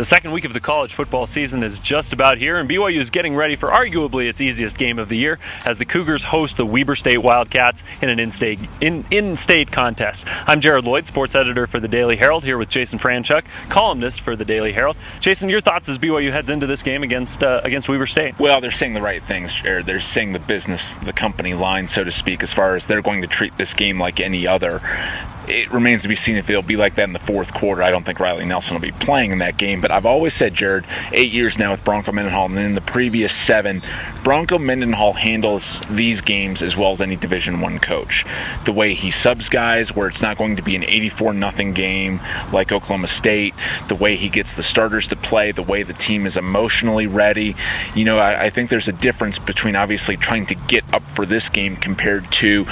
The second week of the college football season is just about here, and BYU is getting ready for arguably its easiest game of the year as the Cougars host the Weber State Wildcats in an in-state contest. I'm Jared Lloyd, sports editor for the Daily Herald, here with Jason Franchuk, columnist for the Daily Herald. Jason, your thoughts as BYU heads into this game against Weber State? Well, they're saying the right things, Jared. They're saying the business, the company line, so to speak, as far as they're going to treat this game like any other. It remains to be seen if it'll be like that in the fourth quarter. I don't think Riley Nelson will be playing in that game, but I've always said, Jared, 8 years now with Bronco Mendenhall, and then in the previous 7, Bronco Mendenhall handles these games as well as any Division I coach. The way he subs guys, where it's not going to be an 84-0 game like Oklahoma State, the way he gets the starters to play, the way the team is emotionally ready. You know, I think there's a difference between obviously trying to get up for this game compared to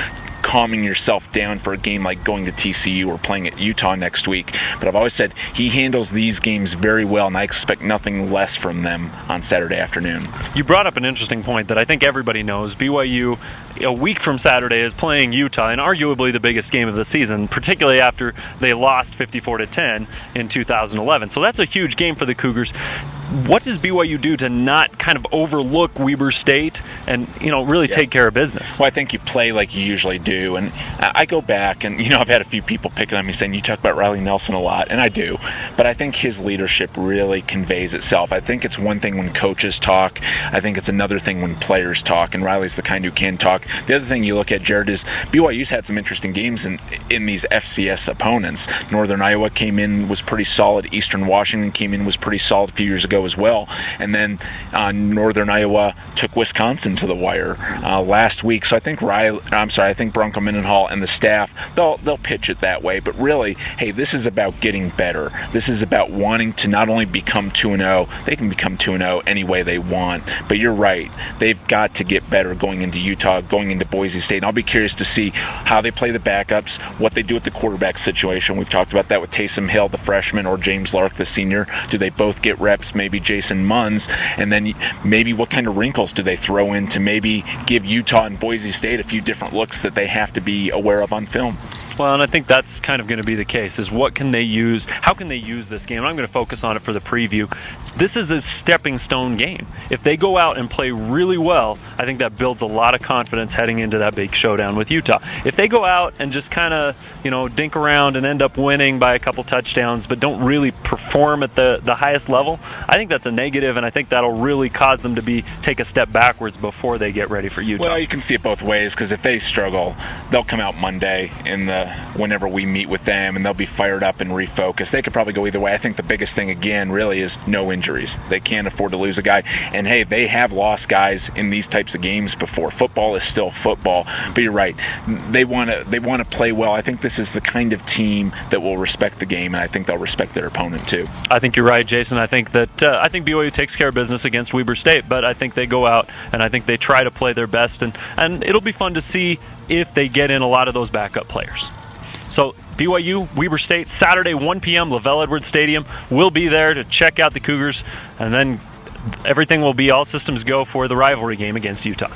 calming yourself down for a game like going to TCU or playing at Utah next week. But I've always said he handles these games very well, and I expect nothing less from them on Saturday afternoon. You brought up an interesting point that I think everybody knows. BYU, a week from Saturday, is playing Utah in arguably the biggest game of the season, particularly after they lost 54-10 in 2011. So that's a huge game for the Cougars. What does BYU do to not kind of overlook Weber State and, really take care of business? Well, I think you play like you usually do. And I go back and, I've had a few people picking on me saying, you talk about Riley Nelson a lot, and I do. But I think his leadership really conveys itself. I think it's one thing when coaches talk. I think it's another thing when players talk, and Riley's the kind who can talk. The other thing you look at, Jared, is BYU's had some interesting games in these FCS opponents. Northern Iowa came in, was pretty solid. Eastern Washington came in, was pretty solid a few years ago as well. And then Northern Iowa took Wisconsin to the wire last week. So I think I think Bronco Mendenhall and the staff, they'll pitch it that way. But really, hey, this is about getting better. This is about wanting to not only become 2-0, they can become 2-0 any way they want. But you're right. They've got to get better going into Utah, going into Boise State. And I'll be curious to see how they play the backups, what they do with the quarterback situation. We've talked about that with Taysom Hill, the freshman, or James Lark, the senior. Do they both get reps? Maybe Jason Munns. And then maybe what kind of wrinkles do they throw in to maybe give Utah and Boise State a few different looks that they have to be aware of on film? Well, and I think that's kind of going to be the case, is what can they use? How can they use this game? And I'm going to focus on it for the preview. This is a stepping stone game. If they go out and play really well, I think that builds a lot of confidence heading into that big showdown with Utah. If they go out and just kind of, dink around and end up winning by a couple touchdowns, but don't really perform at the highest level, I think that's a negative, and I think that'll really cause them to take a step backwards before they get ready for Utah. Well, you can see it both ways, because if they struggle, they'll come out Monday whenever we meet with them, and they'll be fired up and refocused. They could probably go either way. I think the biggest thing, again, really is no injuries. They can't afford to lose a guy. And, hey, they have lost guys in these types of games before. Football is still football. But you're right. They want to play well. I think this is the kind of team that will respect the game, and I think they'll respect their opponent, too. I think you're right, Jason. I think that BYU takes care of business against Weber State, but I think they go out, and I think they try to play their best, and it'll be fun to see if they get in a lot of those backup players. So BYU, Weber State, Saturday, 1 p.m., Lavelle Edwards Stadium. We'll be there to check out the Cougars, and then everything will be all systems go for the rivalry game against Utah.